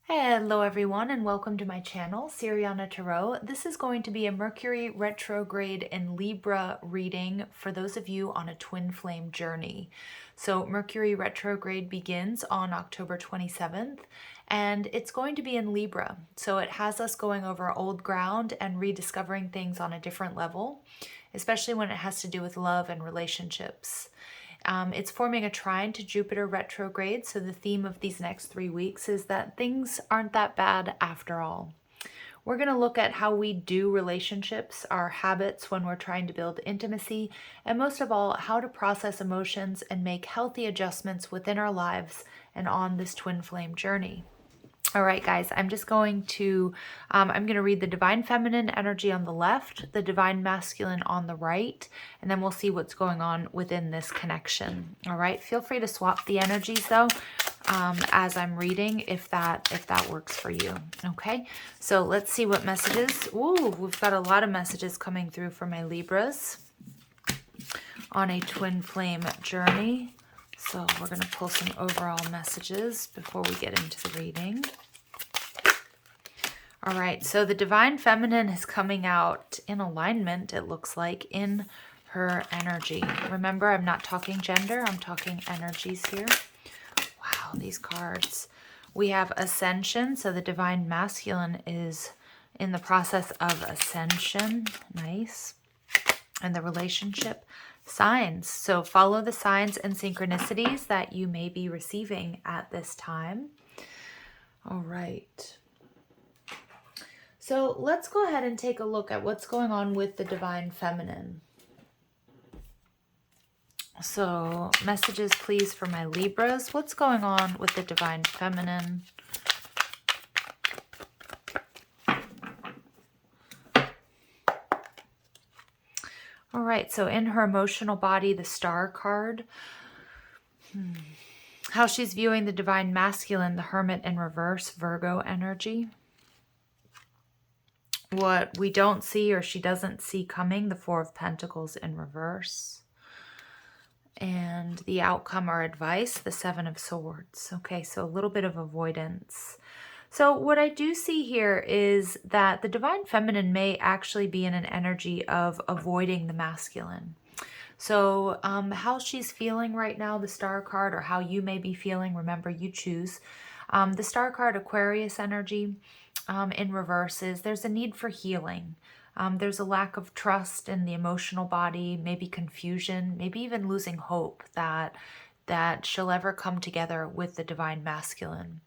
Hello everyone and welcome to my channel, Siriana Tarot. This is going to be a Mercury Retrograde and Libra reading for those of you on a twin flame journey. So Mercury Retrograde begins on October 27th and it's going to be in Libra. So it has us going over old ground and rediscovering things on a different level, especially when it has to do with love and relationships. It's forming a trine to Jupiter retrograde, so the theme of these next 3 weeks is that things aren't that bad after all. We're going to look at how we do relationships, our habits when we're trying to build intimacy, and most of all, how to process emotions and make healthy adjustments within our lives and on this twin flame journey. All right, guys, I'm going to read the Divine Feminine energy on the left, the Divine Masculine on the right, and then we'll see what's going on within this connection. All right, feel free to swap the energies though, as I'm reading, if that works for you. Okay, so let's see what messages. Ooh, we've got a lot of messages coming through for my Libras on a twin flame journey. So we're going to pull some overall messages before we get into the reading. All right, so the Divine Feminine is coming out in alignment, it looks like, in her energy. Remember, I'm not talking gender, I'm talking energies here. Wow, these cards. We have Ascension, so the Divine Masculine is in the process of ascension. Nice. And the relationship signs. So follow the signs and synchronicities that you may be receiving at this time. All right. So let's go ahead and take a look at what's going on with the Divine Feminine. So messages, please, for my Libras. What's going on with the Divine Feminine? All right, so in her emotional body, the Star card. How she's viewing the Divine Masculine, the Hermit in reverse, Virgo energy. What we don't see or she doesn't see coming, the Four of Pentacles in reverse. And the outcome or advice, the Seven of Swords. Okay, so a little bit of avoidance. So what I do see here is that the Divine Feminine may actually be in an energy of avoiding the masculine. So how she's feeling right now, the Star card, or how you may be feeling, remember you choose. The Star card, Aquarius energy in reverse is there's a need for healing. There's a lack of trust in the emotional body, maybe confusion, maybe even losing hope that she'll ever come together with the Divine Masculine.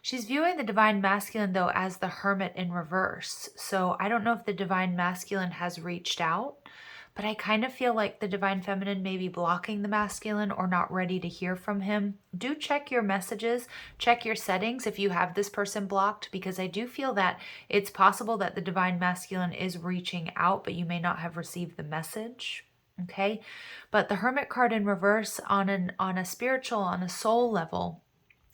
She's viewing the Divine Masculine, though, as the Hermit in reverse. So I don't know if the Divine Masculine has reached out, but I kind of feel like the Divine Feminine may be blocking the masculine or not ready to hear from him. Do check your messages, check your settings if you have this person blocked, because I do feel that it's possible that the Divine Masculine is reaching out, but you may not have received the message. Okay, but the Hermit card in reverse on a spiritual, on a soul level,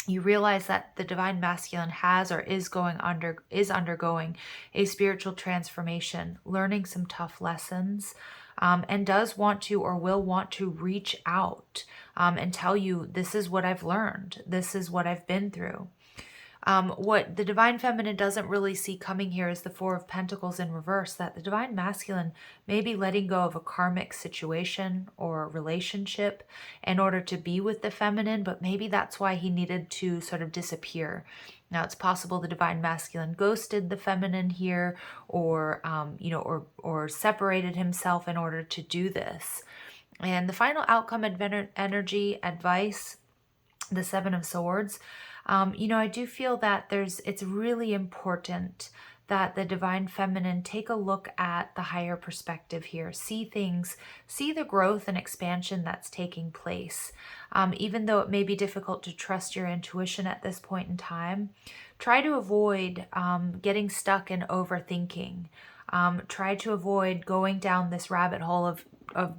you realize that the Divine Masculine has or is undergoing a spiritual transformation, learning some tough lessons, and does want to or will want to reach out and tell you, this is what I've learned, this is what I've been through. What the Divine Feminine doesn't really see coming here is the Four of Pentacles in reverse, that the Divine Masculine may be letting go of a karmic situation or relationship in order to be with the feminine, but maybe that's why he needed to sort of disappear. Now, it's possible the Divine Masculine ghosted the feminine here, or or separated himself in order to do this. And the final outcome, energy, advice, the Seven of Swords. I do feel that it's really important that the Divine Feminine take a look at the higher perspective here. See things, see the growth and expansion that's taking place. Even though it may be difficult to trust your intuition at this point in time, try to avoid getting stuck in overthinking. Try to avoid going down this rabbit hole of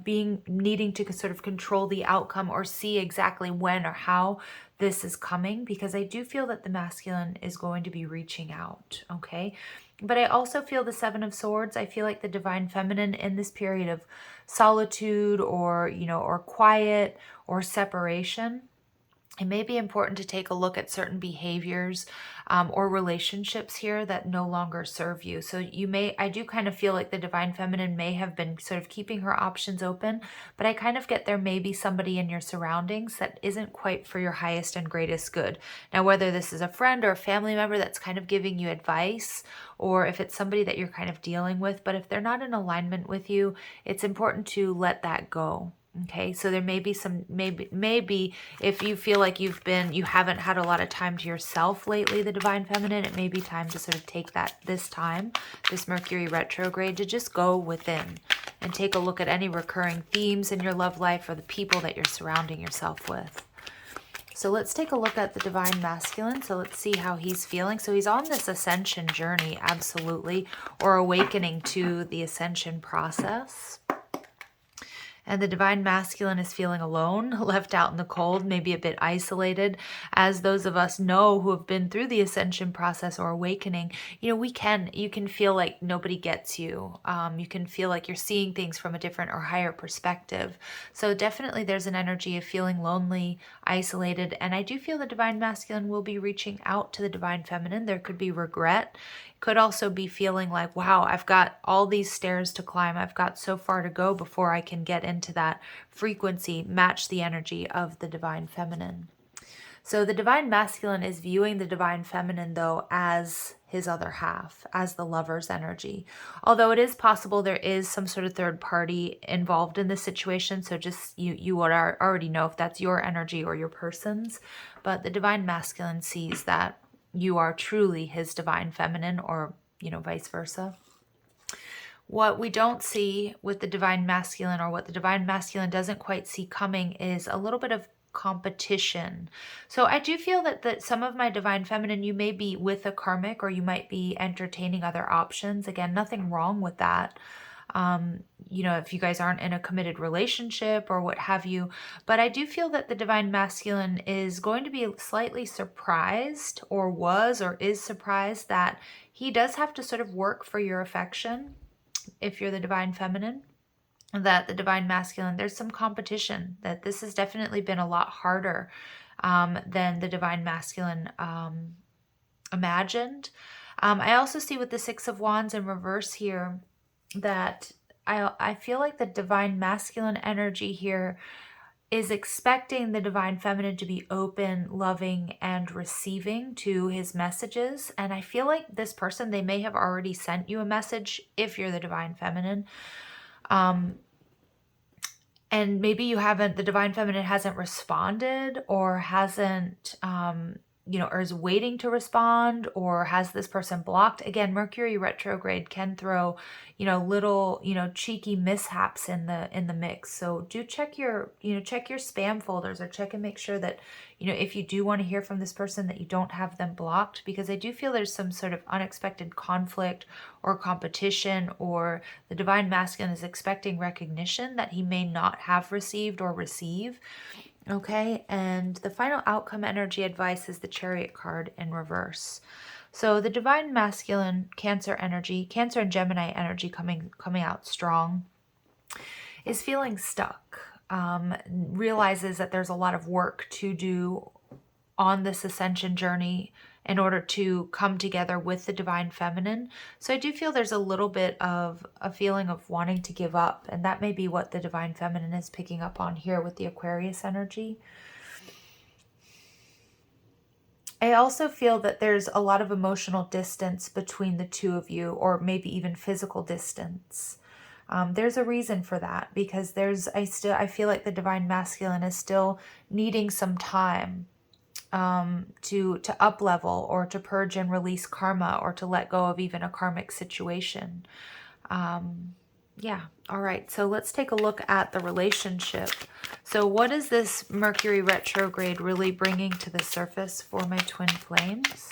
needing to sort of control the outcome or see exactly when or how this is coming, because I do feel that the masculine is going to be reaching out, okay? But I also feel the Seven of Swords. I feel like the Divine Feminine in this period of solitude or quiet or separation it may be important to take a look at certain behaviors or relationships here that no longer serve you. So I do kind of feel like the Divine Feminine may have been sort of keeping her options open, but I kind of get there may be somebody in your surroundings that isn't quite for your highest and greatest good. Now, whether this is a friend or a family member that's kind of giving you advice, or if it's somebody that you're kind of dealing with, but if they're not in alignment with you, it's important to let that go. Okay, so there may be some, maybe if you feel like you haven't had a lot of time to yourself lately, the Divine Feminine, it may be time to sort of take this Mercury retrograde, to just go within and take a look at any recurring themes in your love life or the people that you're surrounding yourself with. So let's take a look at the Divine Masculine. So let's see how he's feeling. So he's on this ascension journey, absolutely, or awakening to the ascension process. And the Divine Masculine is feeling alone, left out in the cold, maybe a bit isolated. As those of us know who have been through the ascension process or awakening, you can feel like nobody gets you. You can feel like you're seeing things from a different or higher perspective. So definitely there's an energy of feeling lonely, isolated. And I do feel the Divine Masculine will be reaching out to the Divine Feminine. There could be regret. Could also be feeling like, wow, I've got all these stairs to climb. I've got so far to go before I can get into that frequency, match the energy of the Divine Feminine. So the Divine Masculine is viewing the Divine Feminine, though, as his other half, as the lover's energy. Although it is possible there is some sort of third party involved in this situation. So just you would already know if that's your energy or your person's. But the Divine Masculine sees that you are truly his Divine Feminine, or, vice versa. What we don't see with the Divine Masculine, or what the Divine Masculine doesn't quite see coming, is a little bit of competition. So I do feel that some of my Divine Feminine, you may be with a Karmic, or you might be entertaining other options. Again, nothing wrong with that. If you guys aren't in a committed relationship or what have you. But I do feel that the Divine Masculine is going to be slightly surprised, or was or is surprised, that he does have to sort of work for your affection if you're the Divine Feminine. That the Divine Masculine, there's some competition, that this has definitely been a lot harder than the Divine Masculine imagined. I also see with the Six of Wands in reverse here that I feel like the Divine Masculine energy here is expecting the Divine Feminine to be open, loving, and receiving to his messages. And I feel like this person, they may have already sent you a message if you're the Divine Feminine. And maybe the Divine Feminine hasn't responded, or hasn't, or is waiting to respond, or has this person blocked. Again, Mercury retrograde can throw, little, cheeky mishaps in the mix. So do check your spam folders, or check and make sure that, if you do want to hear from this person, that you don't have them blocked, because I do feel there's some sort of unexpected conflict or competition, or the Divine Masculine is expecting recognition that he may not have received or receive. Okay, and the final outcome energy advice is the Chariot card in reverse. So the Divine Masculine, Cancer energy, Cancer and Gemini energy coming out strong, is feeling stuck. Realizes that there's a lot of work to do on this ascension journey in order to come together with the Divine Feminine. So I do feel there's a little bit of a feeling of wanting to give up, and that may be what the Divine Feminine is picking up on here with the Aquarius energy. I also feel that there's a lot of emotional distance between the two of you, or maybe even physical distance. There's a reason for that, because I feel like the Divine Masculine is still needing some time to up level, or to purge and release karma, or to let go of even a karmic situation. Yeah. All right. So let's take a look at the relationship. So what is this Mercury retrograde really bringing to the surface for my twin flames?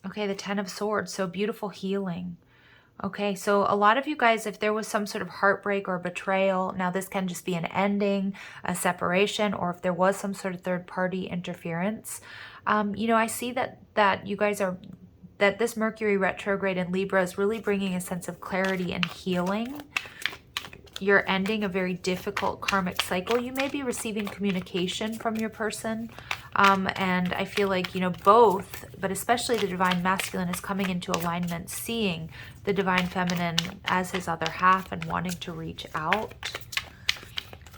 Okay. The Ten of Swords. So beautiful healing. Okay, so a lot of you guys, if there was some sort of heartbreak or betrayal, now this can just be an ending, a separation, or if there was some sort of third-party interference, I see that you guys are, that this Mercury retrograde in Libra is really bringing a sense of clarity and healing. you're ending a very difficult karmic cycle. You may be receiving communication from your person. And I feel like, you know, both, but especially the divine masculine is coming into alignment, seeing the divine feminine as his other half and wanting to reach out.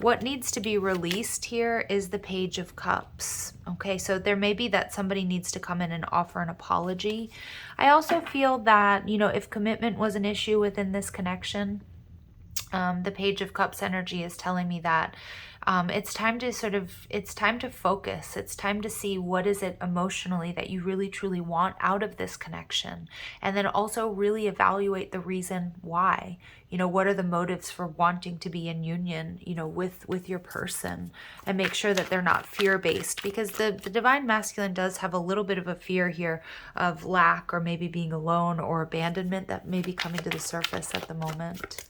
What needs to be released here is the Page of Cups. Okay, so there may be that somebody needs to come in and offer an apology. I also feel that, you know, if commitment was an issue within this connection, the Page of Cups energy is telling me that it's time to it's time to focus. It's time to see what is it emotionally that you really truly want out of this connection. And then also really evaluate the reason why. You know, what are the motives for wanting to be in union, you know, with your person, and make sure that they're not fear-based, because the divine masculine does have a little bit of a fear here of lack, or maybe being alone, or abandonment that may be coming to the surface at the moment.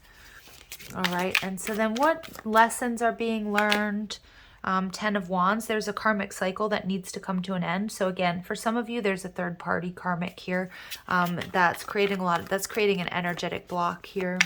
All right, and so then what lessons are being learned? 10 of Wands, there's a karmic cycle that needs to come to an end. So again, for some of you, there's a third party karmic here that's creating an energetic block here.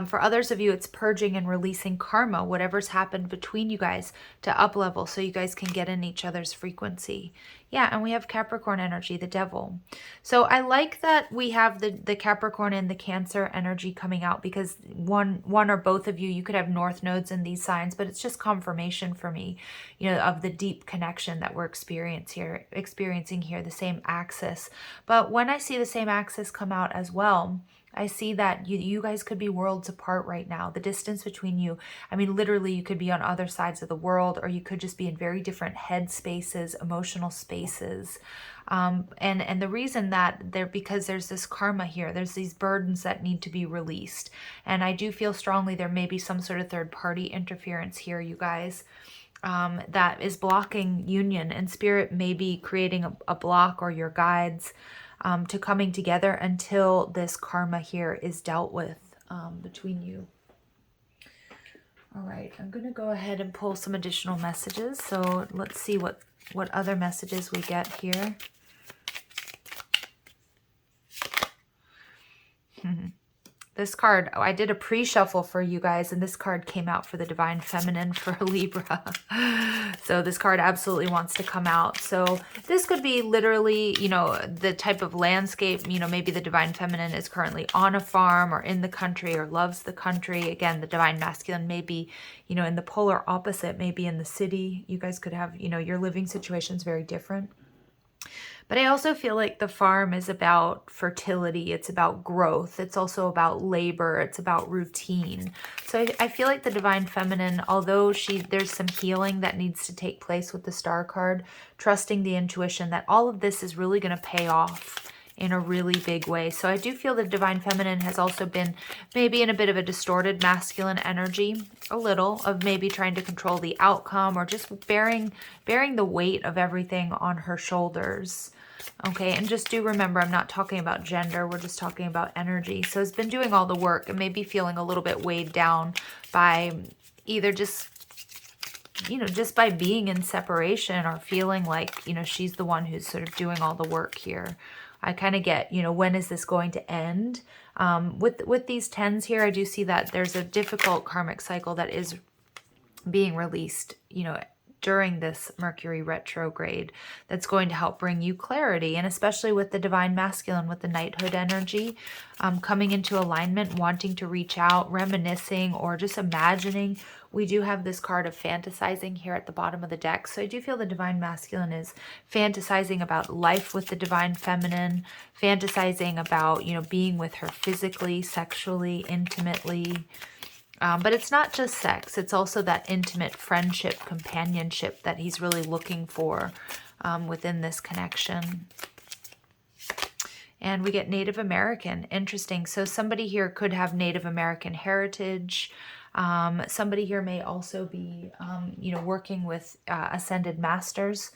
For others of you, it's purging and releasing karma, whatever's happened between you guys, to up level so you guys can get in each other's frequency. Yeah, and we have Capricorn energy, the devil. So I like that we have the Capricorn and the Cancer energy coming out, because one or both of you could have north nodes in these signs, but it's just confirmation for me, you know, of the deep connection that we're experiencing here, the same axis. But when I see the same axis come out as well, I see that you guys could be worlds apart right now. The distance between you, I mean, literally you could be on other sides of the world, or you could just be in very different head spaces, emotional spaces. And the reason that because there's this karma here, there's these burdens that need to be released. And I do feel strongly there may be some sort of third party interference here, you guys. That is blocking union, and spirit may be creating a block, or your guides, to coming together until this karma here is dealt with between you. All right, I'm going to go ahead and pull some additional messages. So let's see what other messages we get here. This card, I did a pre-shuffle for you guys, and this card came out for the Divine Feminine for Libra. So this card absolutely wants to come out. So this could be literally, you know, the type of landscape, you know, maybe the Divine Feminine is currently on a farm or in the country or loves the country. Again, the Divine Masculine may be, you know, in the polar opposite, maybe in the city. You guys could have, you know, your living situations very different. But I also feel like the farm is about fertility. It's about growth. It's also about labor. It's about routine. So I feel like the Divine Feminine, although there's some healing that needs to take place with the Star card, trusting the intuition that all of this is really going to pay off in a really big way. So I do feel the Divine Feminine has also been maybe in a bit of a distorted masculine energy, a little, of maybe trying to control the outcome, or just bearing the weight of everything on her shoulders. Okay, and just do remember, I'm not talking about gender, we're just talking about energy. So it's been doing all the work and maybe feeling a little bit weighed down by either just, you know, just by being in separation, or feeling like, you know, she's the one who's sort of doing all the work here. I kind of get, you know, when is this going to end? With these 10s here, I do see that there's a difficult karmic cycle that is being released, you know, during this Mercury retrograde, that's going to help bring you clarity. And especially with the Divine Masculine, with the knighthood energy, coming into alignment, wanting to reach out, reminiscing, or just imagining. We do have this card of fantasizing here at the bottom of the deck. So I do feel the Divine Masculine is fantasizing about life with the Divine Feminine, fantasizing about, you know, being with her physically, sexually, intimately. But it's not just sex. It's also that intimate friendship, companionship that he's really looking for within this connection. And we get Native American. Interesting. So somebody here could have Native American heritage. Somebody here may also be, you know, working with ascended masters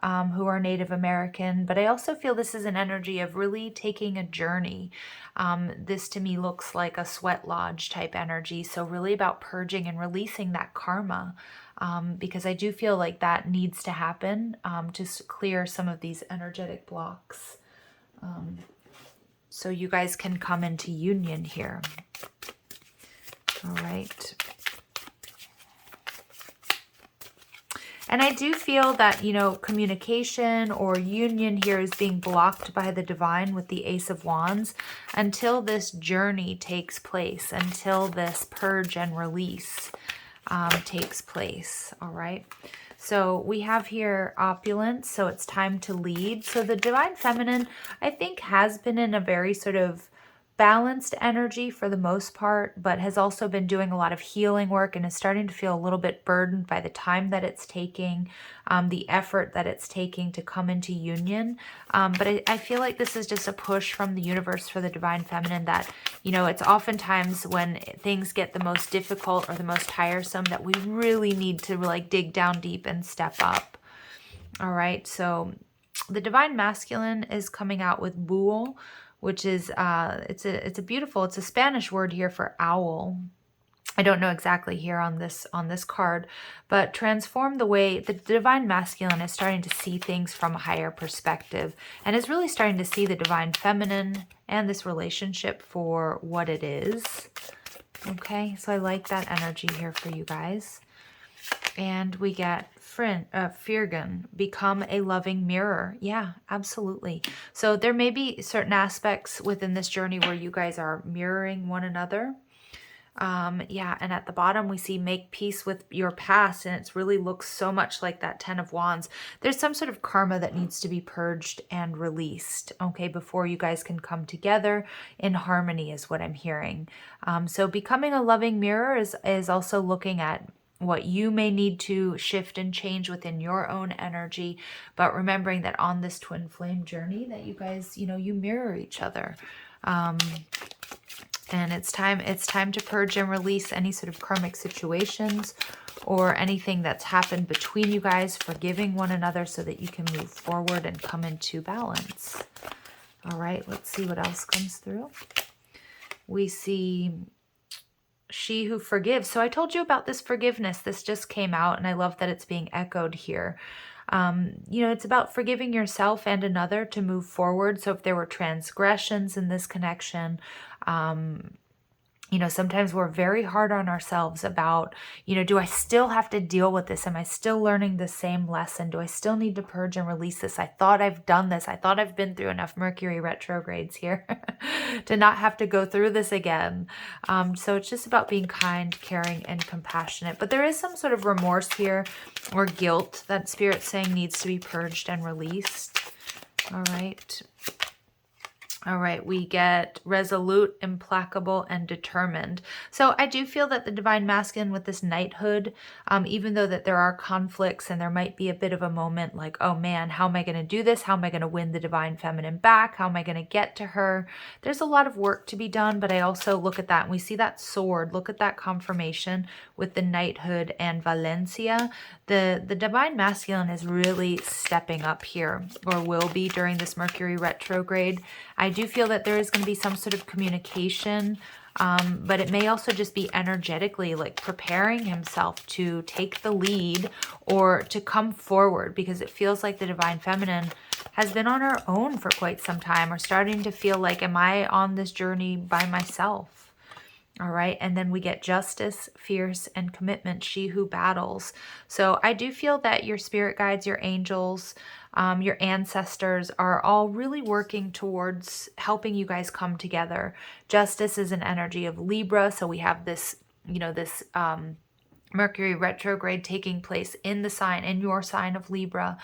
who are Native American. But I also feel this is an energy of really taking a journey. This to me looks like a sweat lodge type energy. So really about purging and releasing that karma, because I do feel like that needs to happen to clear some of these energetic blocks. So you guys can come into union here. All right. And I do feel that, you know, communication or union here is being blocked by the divine with the Ace of Wands until this journey takes place, until this purge and release takes place. All right. So we have here opulence. So it's time to lead. So the divine feminine, I think, has been in a very sort of balanced energy for the most part, but has also been doing a lot of healing work and is starting to feel a little bit burdened by the time that it's taking, the effort that it's taking to come into union. But I feel like this is just a push from the universe for the divine feminine that, you know, it's oftentimes when things get the most difficult or the most tiresome that we really need to like dig down deep and step up. All right, so the divine masculine is coming out with bull, which is it's a Spanish word here for owl. I don't know exactly here on this card, but transform the way the divine masculine is starting to see things from a higher perspective and is really starting to see the divine feminine and this relationship for what it is. Okay, so I like that energy here for you guys. And we get Firgun, become a loving mirror. Yeah, absolutely. So there may be certain aspects within this journey where you guys are mirroring one another. Yeah, and at the bottom we see make peace with your past, and it really looks so much like that Ten of Wands. There's some sort of karma that needs to be purged and released, okay, before you guys can come together in harmony is what I'm hearing. So becoming a loving mirror is also looking at what you may need to shift and change within your own energy, but remembering that on this twin flame journey that you guys, you know, you mirror each other. And it's time to purge and release any sort of karmic situations or anything that's happened between you guys, forgiving one another so that you can move forward and come into balance. All right, let's see what else comes through. We see she who forgives. So I told you about this forgiveness. This just came out, and I love that it's being echoed here. You know, it's about forgiving yourself and another to move forward. So if there were transgressions in this connection, you know, sometimes we're very hard on ourselves about, you know, do I still have to deal with this? Am I still learning the same lesson? Do I still need to purge and release this? I thought I've done this. I thought I've been through enough Mercury retrogrades here to not have to go through this again. So it's just about being kind, caring, and compassionate. But there is some sort of remorse here or guilt that Spirit's saying needs to be purged and released. All right. All right, we get resolute, implacable, and determined. So I do feel that the divine masculine with this knighthood, even though that there are conflicts and there might be a bit of a moment like, oh man, how am I going to do this? How am I going to win the divine feminine back? How am I going to get to her? There's a lot of work to be done, but I also look at that and we see that sword. Look at that confirmation with the knighthood and Valencia. The divine masculine is really stepping up here, or will be during this Mercury retrograde. I do feel that there is going to be some sort of communication, but it may also just be energetically like preparing himself to take the lead or to come forward, because it feels like the divine feminine has been on her own for quite some time, or starting to feel like, am I on this journey by myself? All right, and then we get justice, fierce, and commitment, she who battles. So I do feel that your spirit guides, your angels, your ancestors are all really working towards helping you guys come together. Justice is an energy of Libra, so we have this, you know, this Mercury retrograde taking place in the sign, in your sign of Libra.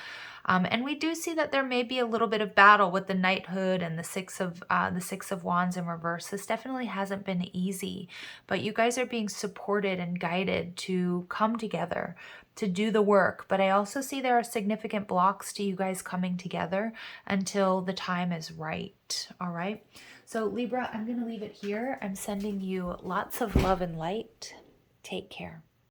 And we do see that there may be a little bit of battle with the knighthood and the six of wands in reverse. This definitely hasn't been easy, but you guys are being supported and guided to come together to do the work. But I also see there are significant blocks to you guys coming together until the time is right. All right. So Libra, I'm going to leave it here. I'm sending you lots of love and light. Take care.